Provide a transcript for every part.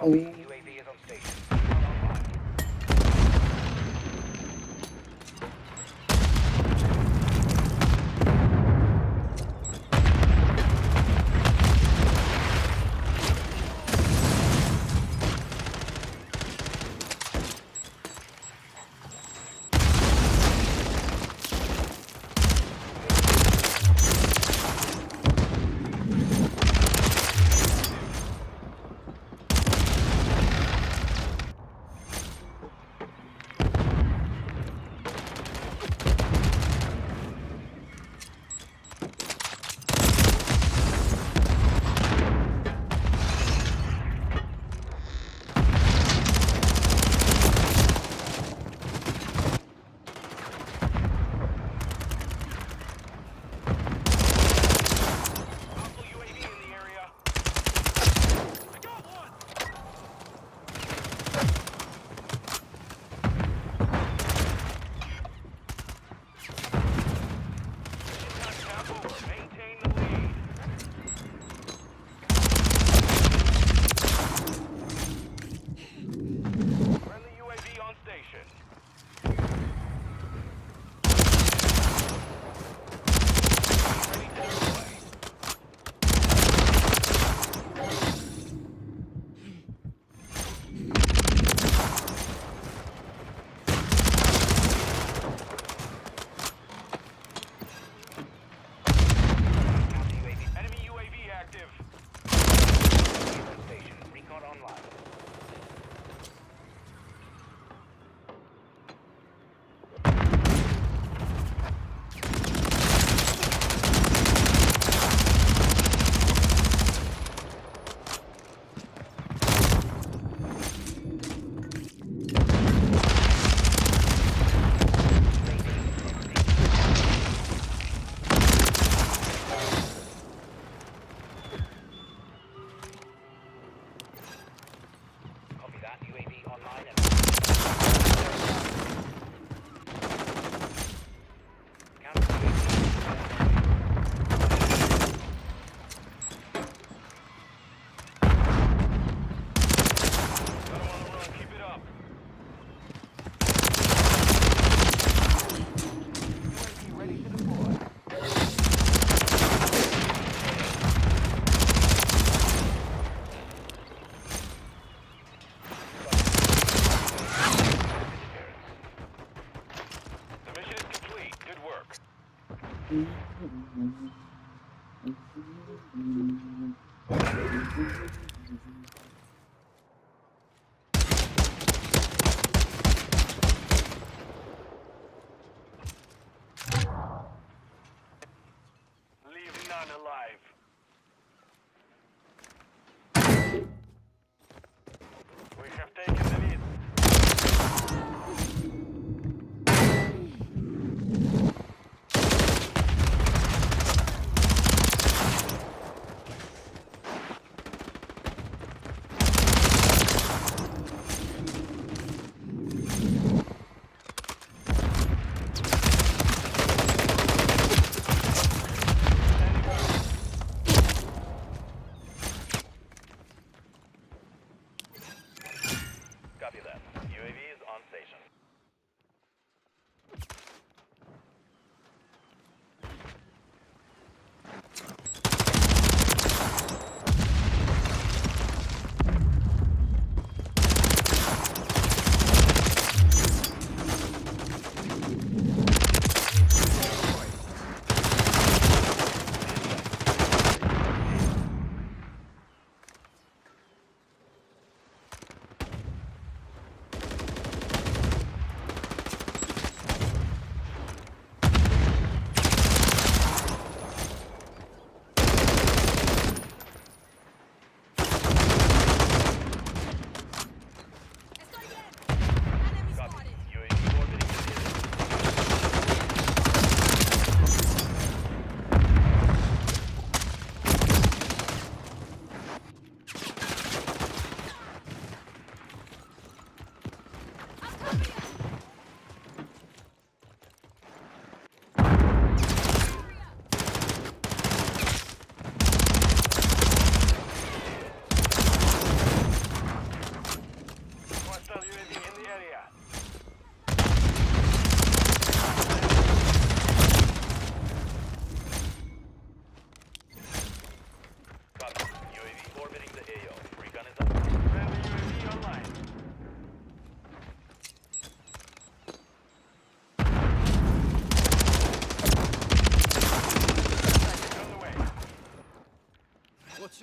Uy. UAV is on station. Hostile UAV in the area. I got one. Mission time over. Maintain the lead. Friendly UAV on station. Ready to deploy. Counter UAV. Enemy UAV active. On station. Recon online. Copy that. UAV online and counter Don't wanna run. Keep it up. UAV ready to deploy. The mission is complete. Good work. Leave none alive. We have taken the lead.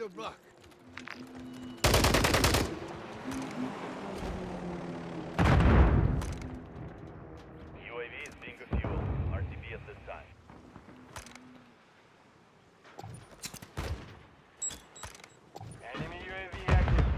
your buck. UAV is being refueled. RTB at this time. Enemy UAV active.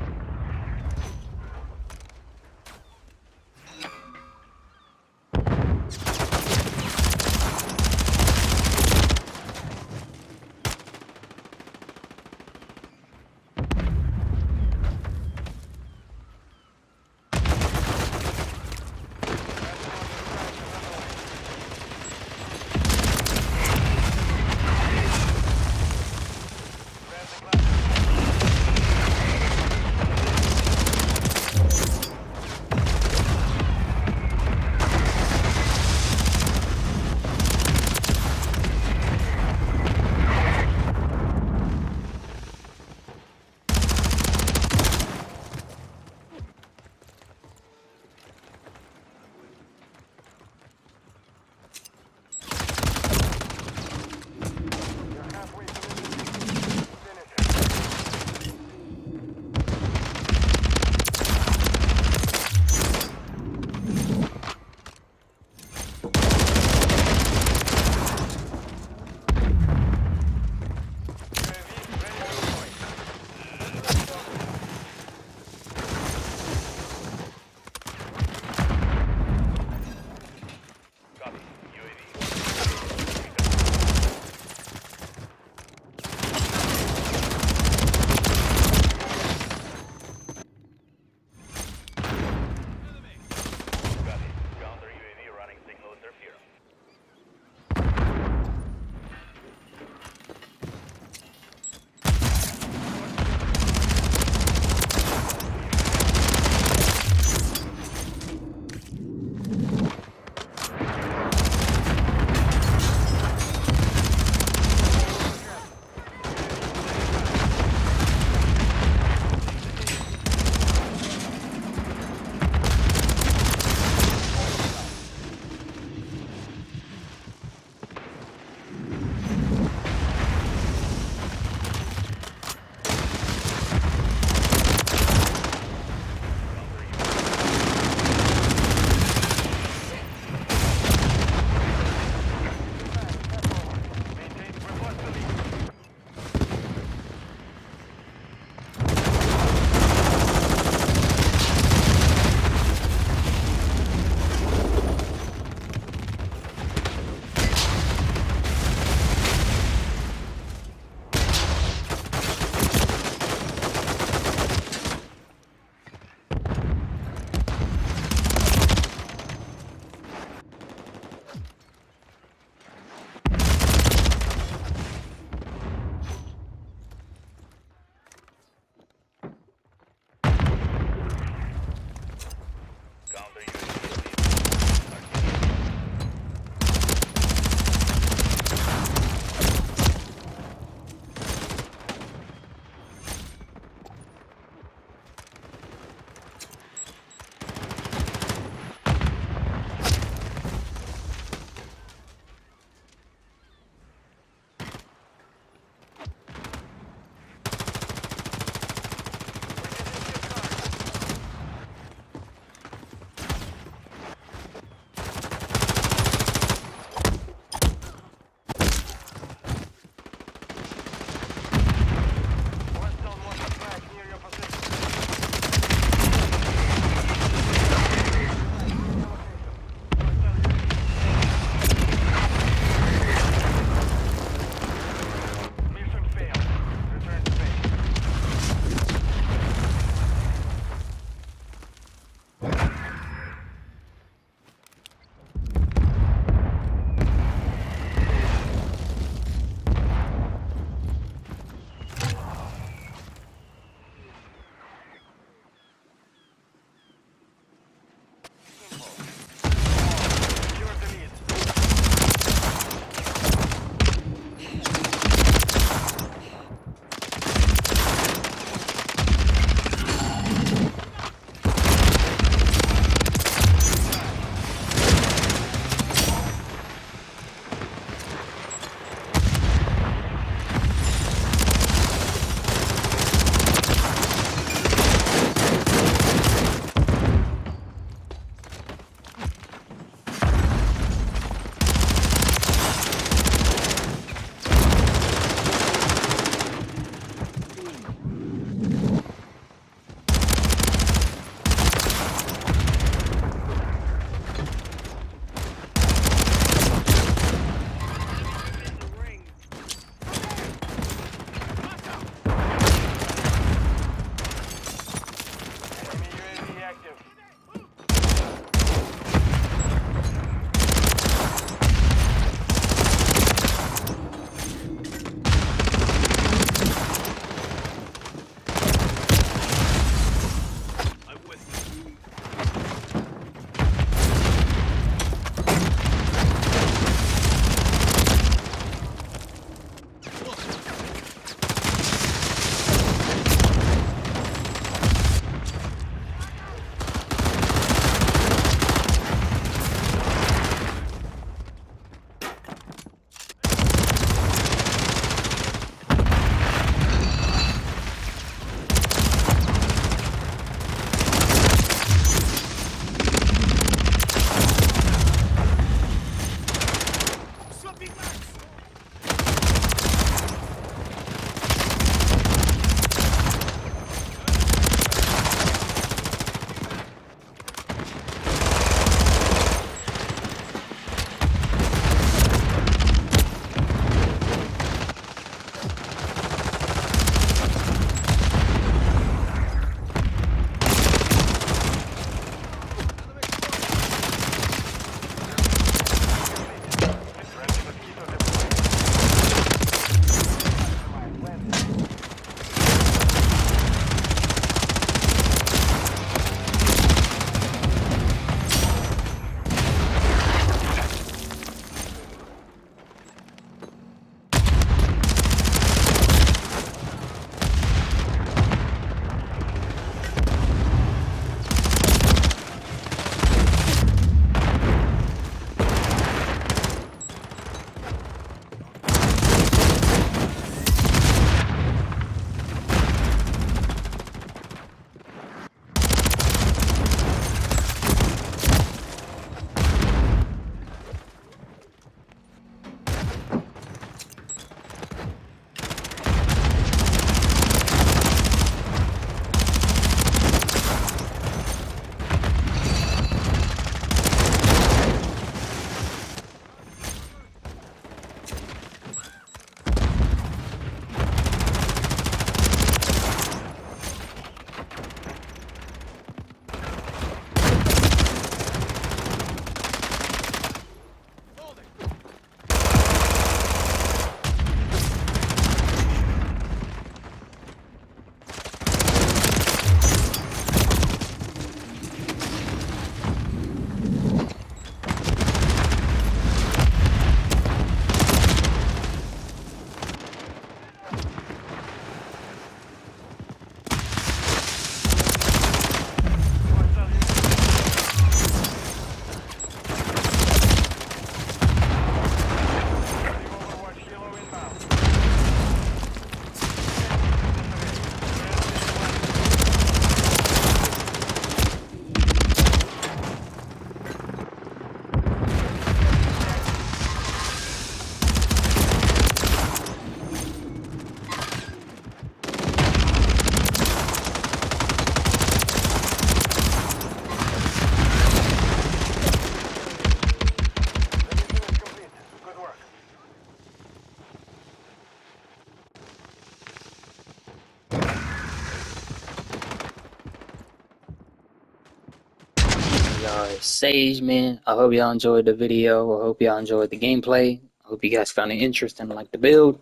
Alright, Sage, man. I hope y'all enjoyed the video. I hope y'all enjoyed the gameplay. I hope you guys found it interesting like the build.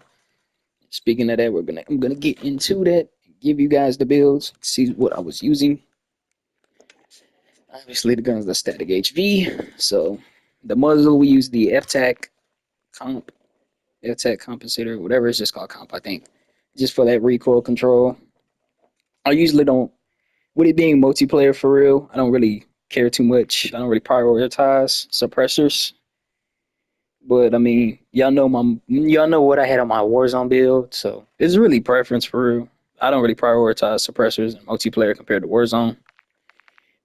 Speaking of that, I'm gonna get into that, give you guys the builds, see what I was using. Obviously, the gun is the static HV. So the muzzle we use the FTAC comp, FTAC compensator, whatever it's just called comp, I think, just for that recoil control. I usually don't, with it being multiplayer for real, I don't really care too much. I don't really prioritize suppressors. But I mean, y'all know what I had on my Warzone build, so it's really preference for real. I don't really prioritize suppressors in multiplayer compared to Warzone.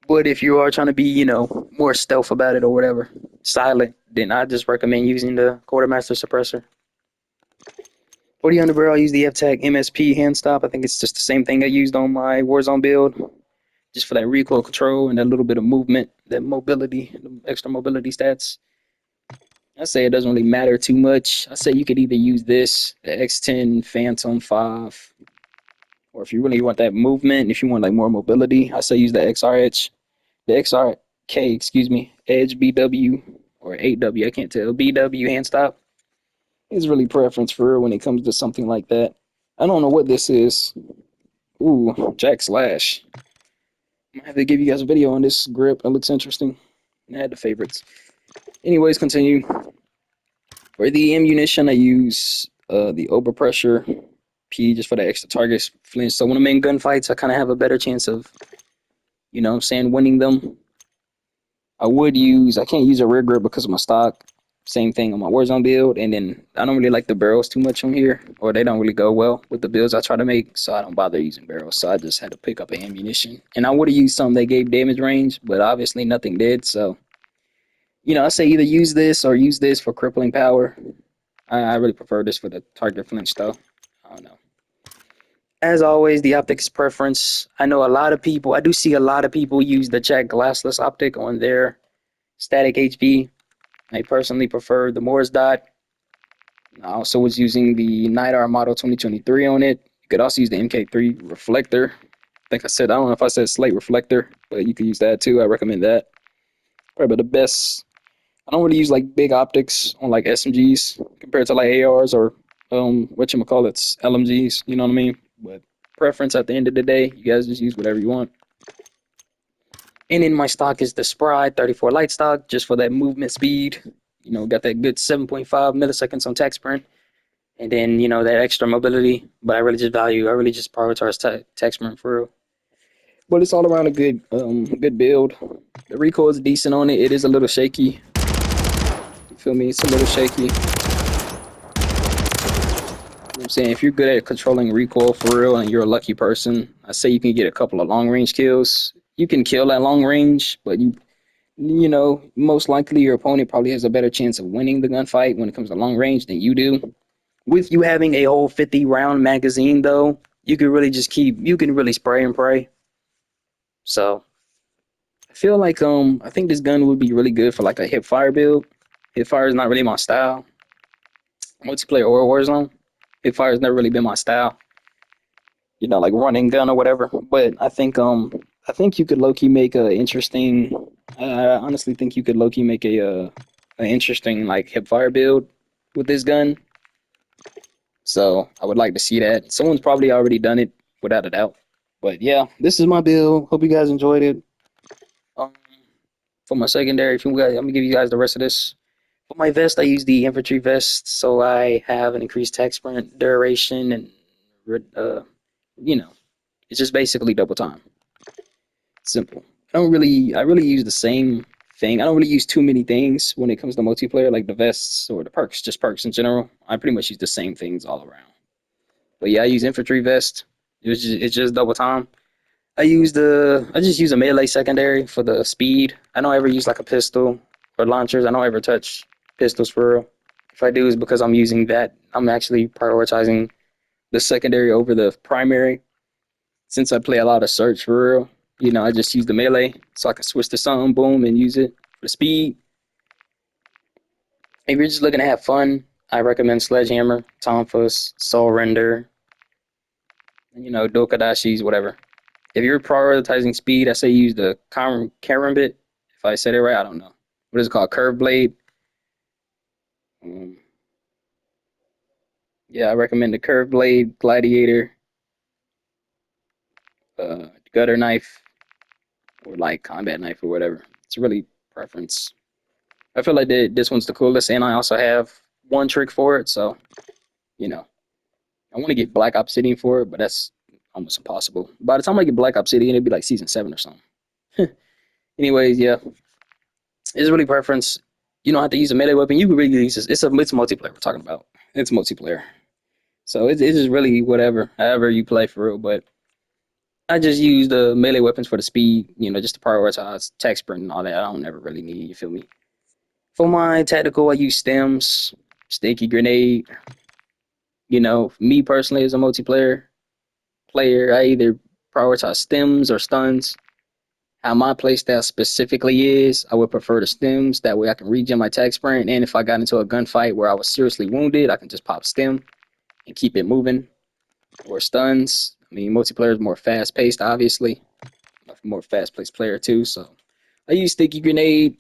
But if you are trying to be, more stealth about it or whatever, silent, then I just recommend using the Quartermaster suppressor. For the underbarrel, I use the F-Tac MSP hand stop. I think it's just the same thing I used on my Warzone build, just for that recoil control and that little bit of movement, that mobility, extra mobility stats. I say it doesn't really matter too much. I say you could either use this, the X10 Phantom 5, or if you really want that movement, if you want like more mobility, I say use the XRK, excuse me, Edge BW or 8W, I can't tell, BW hand stop. It's really preference for real when it comes to something like that. I don't know what this is. Ooh, Jack Slash. I might have to give you guys a video on this grip. It looks interesting. I had the favorites. Anyways, continue. For the ammunition, I use the overpressure P just for the extra targets flinch. So when I'm in gunfights, I kind of have a better chance of, winning them. I can't use a rear grip because of my stock. Same thing on my Warzone build. And then I don't really like the barrels too much on here, or they don't really go well with the builds I try to make. So I don't bother using barrels. So I just had to pick up an ammunition. And I would have used something that gave damage range, but obviously nothing did. So, I say either use this or use this for crippling power. I really prefer this for the target flinch though. I don't know. As always, the optics preference. I do see a lot of people use the Jack glassless optic on their static HV. I personally prefer the Morse dot. I also was using the Night Art Model 2023 on it. You could also use the MK3 reflector. I don't know if I said slate reflector, but you could use that too. I recommend that. Probably the best. I don't really use like big optics on like SMGs compared to like ARs or whatchamacallits, LMGs, you know what I mean? But preference at the end of the day, you guys just use whatever you want. And in my stock is the Sprite 34 light stock, just for that movement speed. Got that good 7.5 milliseconds on tech sprint. And then, that extra mobility. But I really just prioritize tech sprint for real. But it's all around a good build. The recoil is decent on it. It is a little shaky. You feel me? It's a little shaky. You know what I'm saying? If you're good at controlling recoil for real and you're a lucky person, I say you can get a couple of long range kills. You can kill at long range, but most likely your opponent probably has a better chance of winning the gunfight when it comes to long range than you do. With you having a whole 50 round magazine though, you can really spray and pray. So I feel like I think this gun would be really good for like a hip fire build. Hip fire is not really my style. Multiplayer or Warzone. Hip fire has never really been my style. Like running gun or whatever. But I think you could low key make a interesting. I honestly think you could low key make a an interesting like hip fire build with this gun. So I would like to see that. Someone's probably already done it without a doubt. But yeah, this is my build. Hope you guys enjoyed it. Um, for my secondary, I'm gonna give you guys the rest of this. For my vest, I use the infantry vest, so I have an increased attack sprint duration, and uh, you know, it's just basically double time. Simple. I really use the same thing. I don't really use too many things when it comes to multiplayer, like the vests or the perks, just perks in general. I pretty much use the same things all around. But yeah, I use infantry vest. It's just double time. I just use a melee secondary for the speed. I don't ever use like a pistol or launchers. I don't ever touch pistols for real. If I do, it's because I'm using that. I'm actually prioritizing the secondary over the primary. Since I play a lot of search for real, I just use the melee so I can switch to something, boom, and use it for speed. If you're just looking to have fun, I recommend Sledgehammer, Tonfas, Soul Render, Dokadashis, whatever. If you're prioritizing speed, I say use the Karambit, if If I said it right, I don't know. What is it called? Curve blade. Um, yeah, I recommend the curve blade, gladiator, gutter knife, or like combat knife or whatever. It's really preference. I feel like this one's the coolest, and I also have one trick for it. So you know, I want to get Black Obsidian for it, but that's almost impossible. By the time I get Black Obsidian, it'd be like season 7 or something. Anyways, yeah, it's really preference. You don't have to use a melee weapon. You can really use this. It's multiplayer we're talking about. It's multiplayer, so it's just really whatever, however you play for real. But I just use the melee weapons for the speed, just to prioritize tech sprint and all that. I don't ever really need. You feel me? For my tactical, I use stems, sticky grenade. Me personally as a multiplayer player, I either prioritize stems or stuns. How my playstyle specifically is, I would prefer the stems. That way I can regen my tag sprint. And if I got into a gunfight where I was seriously wounded, I can just pop stem and keep it moving. Or stuns. I mean, multiplayer is more fast paced, obviously. I'm a more fast paced player too. So I use sticky grenade.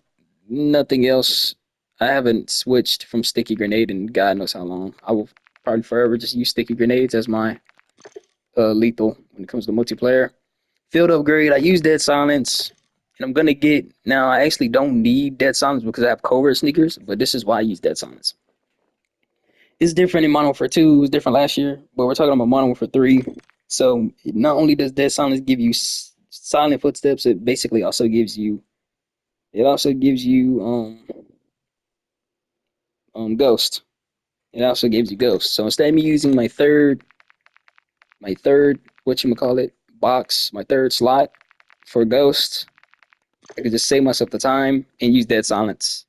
Nothing else. I haven't switched from sticky grenade in God knows how long. I will probably forever just use sticky grenades as my lethal when it comes to multiplayer. Field upgrade, I use Dead Silence. And I'm going to get, now I actually don't need Dead Silence because I have covert sneakers, but this is why I use Dead Silence. It's different in Modern Warfare 2, it was different last year, but we're talking about Modern Warfare 3. So not only does Dead Silence give you silent footsteps, it also gives you Ghost. It also gives you Ghost. So instead of me using my third box, my third slot for Ghost, I could just save myself the time and use Dead Silence.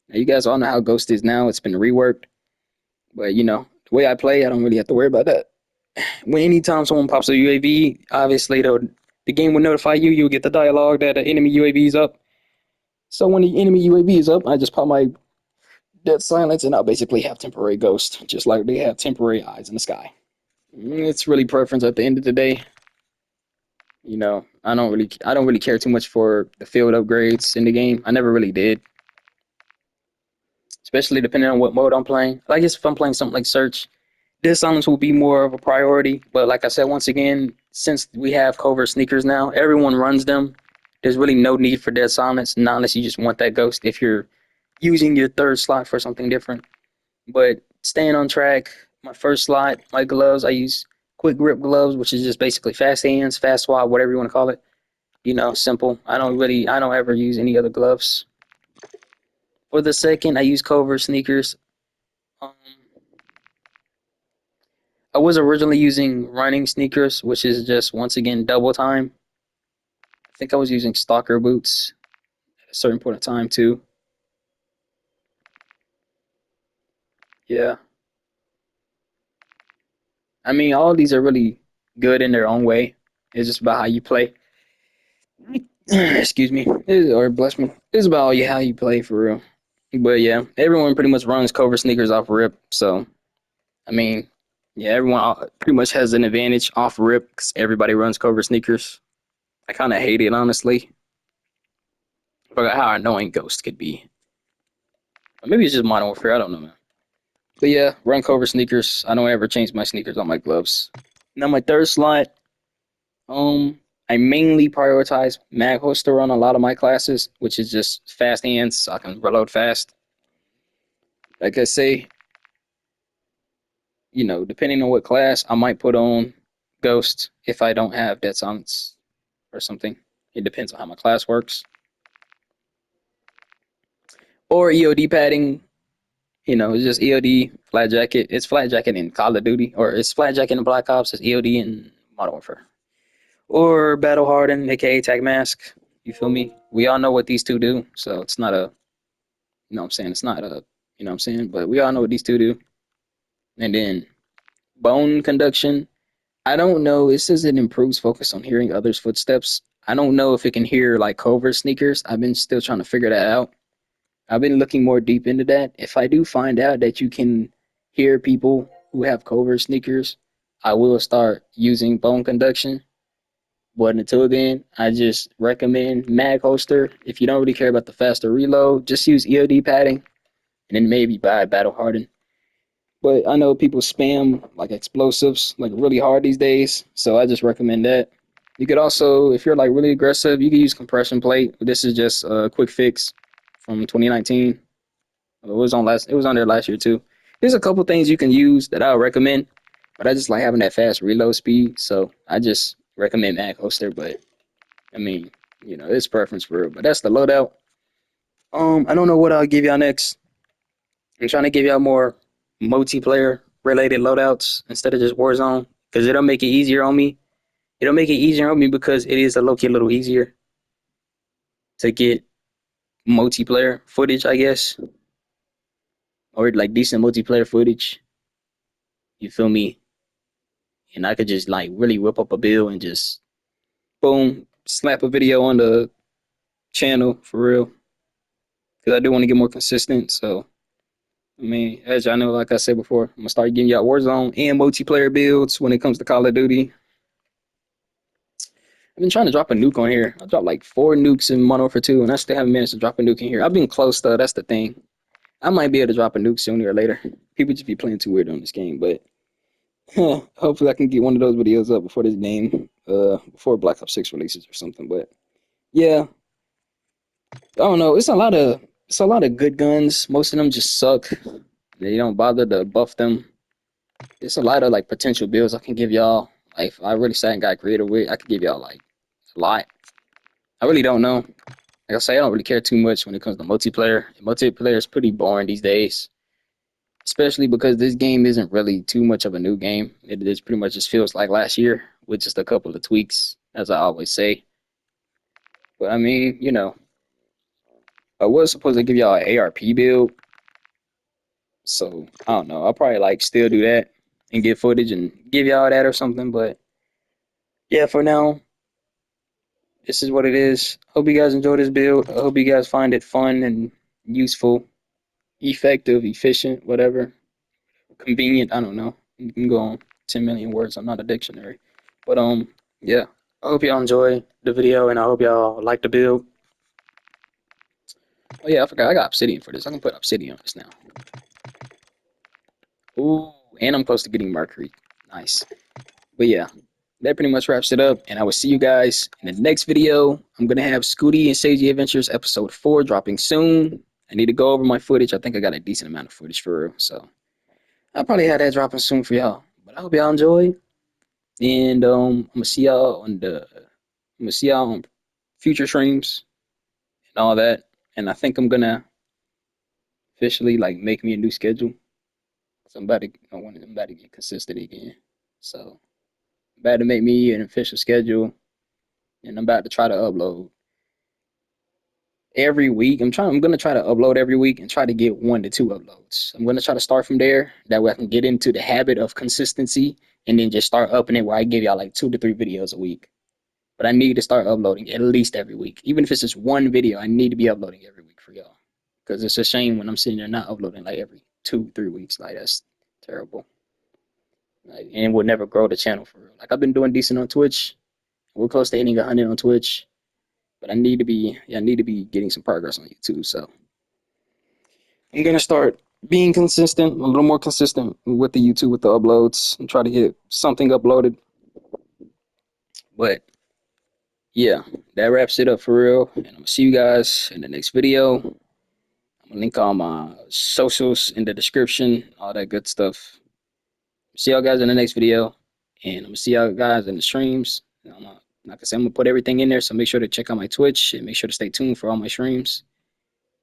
Now, you guys all know how Ghost is now. It's been reworked. But, the way I play, I don't really have to worry about that. When anytime someone pops a UAV, obviously the game will notify you. You'll get the dialogue that the enemy UAV is up. So when the enemy UAV is up, I just pop my Dead Silence and I'll basically have temporary Ghost, just like they have temporary eyes in the sky. It's really preference at the end of the day. I don't really care too much for the field upgrades in the game. I never really did, especially depending on what mode I'm playing. I guess if I'm playing something like Search, this silence will be more of a priority. But like I said, once again, since we have covert sneakers now, everyone runs them. There's really no need for dead silence, not unless you just want that ghost if you're using your third slot for something different. But staying on track, my first slot, my gloves, I use quick grip gloves, which is just basically fast hands, fast swap, whatever you want to call it. Simple. I don't ever use any other gloves. For the second, I use covert sneakers. Um, I was originally using running sneakers, which is just once again double time. I think I was using stalker boots at a certain point of time too. Yeah. I mean, all of these are really good in their own way. It's just about how you play. Excuse me. Or bless me. It's about how you play for real. But yeah, everyone pretty much runs covert sneakers off rip. So, I mean, yeah, everyone pretty much has an advantage off rip because everybody runs covert sneakers. I kind of hate it, honestly. I forgot how annoying Ghost could be. Or maybe it's just Modern Warfare. I don't know, man. But yeah, run cover sneakers. I don't ever change my sneakers on my gloves. Now my third slot, I mainly prioritize mag holster on a lot of my classes, which is just fast hands, so I can reload fast. Like I say, depending on what class, I might put on Ghost if I don't have Dead Silence or something. It depends on how my class works. Or EOD padding, it's just EOD, flat jacket. It's flat jacket in Call of Duty, or it's flat jacket in Black Ops. It's EOD in Modern Warfare. Or Battle Harden, aka Tag Mask. You feel me? We all know what these two do, so it's not a, what I'm saying? It's not a, what I'm saying? But we all know what these two do. And then bone conduction. I don't know. It says it improves focus on hearing others' footsteps. I don't know if it can hear like covert sneakers. I've been still trying to figure that out. I've been looking more deep into that. If I do find out that you can hear people who have covert sneakers, I will start using bone conduction. But until then, I just recommend mag holster. If you don't really care about the faster reload, just use EOD padding and then maybe buy battle hardened. But I know people spam like explosives like really hard these days, so I just recommend that. You could also, if you're like really aggressive, you can use compression plate. This is just a quick fix from 2019. It was on there last year too. There's a couple things you can use that I would recommend, but I just like having that fast reload speed, so I just recommend mag holster. But I mean, it's preference for real. But that's the loadout. I don't know what I'll give y'all next. I'm trying to give y'all more multiplayer related loadouts instead of just Warzone because it'll make it easier on me. It'll make it easier on me because it is a low key a little easier to get multiplayer footage, I guess, or like decent multiplayer footage. You feel me? And I could just like really whip up a bill and just boom, slap a video on the channel for real. Because I do want to get more consistent. So I mean, as y'all know, like I said before, I'm gonna start getting y'all Warzone and multiplayer builds when it comes to Call of Duty. I've been trying to drop a nuke on here. I dropped like 4 nukes in Modern Warfare 2, and I still haven't managed to drop a nuke in here. I've been close though. That's the thing. I might be able to drop a nuke sooner or later. People just be playing too weird on this game, but hopefully I can get one of those videos up before this game, before Black Ops 6 releases or something. But yeah, I don't know. It's a lot of good guns. Most of them just suck. They don't bother to buff them. It's a lot of like potential builds I can give y'all. Like if I really sat and got creative with, I could give y'all like a lot. I really don't know. Like I say, I don't really care too much when it comes to multiplayer. Multiplayer is pretty boring these days, especially because this game isn't really too much of a new game. It is pretty much just feels like last year with just a couple of tweaks, as I always say. But I mean, I was supposed to give y'all an ARP build, so I don't know. I'll probably like still do that and get footage and give y'all that or something. But yeah, for now, this is what it is. Hope you guys enjoy this build. I hope you guys find it fun and useful, effective, efficient, whatever. Convenient. I don't know. You can go on 10 million words. I'm not a dictionary. But yeah. I hope y'all enjoy the video and I hope y'all like the build. Oh yeah, I forgot I got obsidian for this. I can put obsidian on this now. Ooh, and I'm close to getting mercury. Nice. But yeah, that pretty much wraps it up. And I will see you guys in the next video. I'm gonna have Scooty and Seiji Adventures episode 4 dropping soon. I need to go over my footage. I think I got a decent amount of footage for real. So I'll probably have that dropping soon for y'all. But I hope y'all enjoy. And I'm gonna see y'all on future streams and all that. And I think I'm gonna officially like make me a new schedule. So I'm about to get consistent again. So I'm about to make me an official schedule and I'm about to try to upload every week. I'm gonna try to upload every week and try to get 1 to 2 uploads. I'm gonna try to start from there. That way I can get into the habit of consistency and then just start upping it where I give y'all like 2 to 3 videos a week. But I need to start uploading at least every week. Even if it's just one video, I need to be uploading every week for y'all. Because it's a shame when I'm sitting there not uploading like every 2, 3 weeks. Like that's terrible. Like, and we'll never grow the channel for real. Like I've been doing decent on Twitch. We're close to hitting 100 on Twitch. But I need to be getting some progress on YouTube. So I'm gonna start being consistent, a little more consistent with the YouTube with the uploads and try to get something uploaded. But yeah, that wraps it up for real. And I'm gonna see you guys in the next video. I'm gonna link all my socials in the description, all that good stuff. See y'all guys in the next video. And I'm gonna see y'all guys in the streams. Like I said, I'm gonna put everything in there. So make sure to check out my Twitch and make sure to stay tuned for all my streams.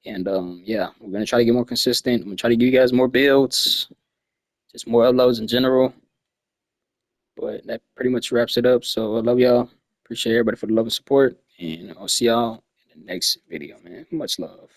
And yeah, we're gonna try to get more consistent. I'm gonna try to give you guys more builds, just more uploads in general. But that pretty much wraps it up. So I love y'all. Appreciate everybody for the love and support. And I'll see y'all in the next video, man. Much love.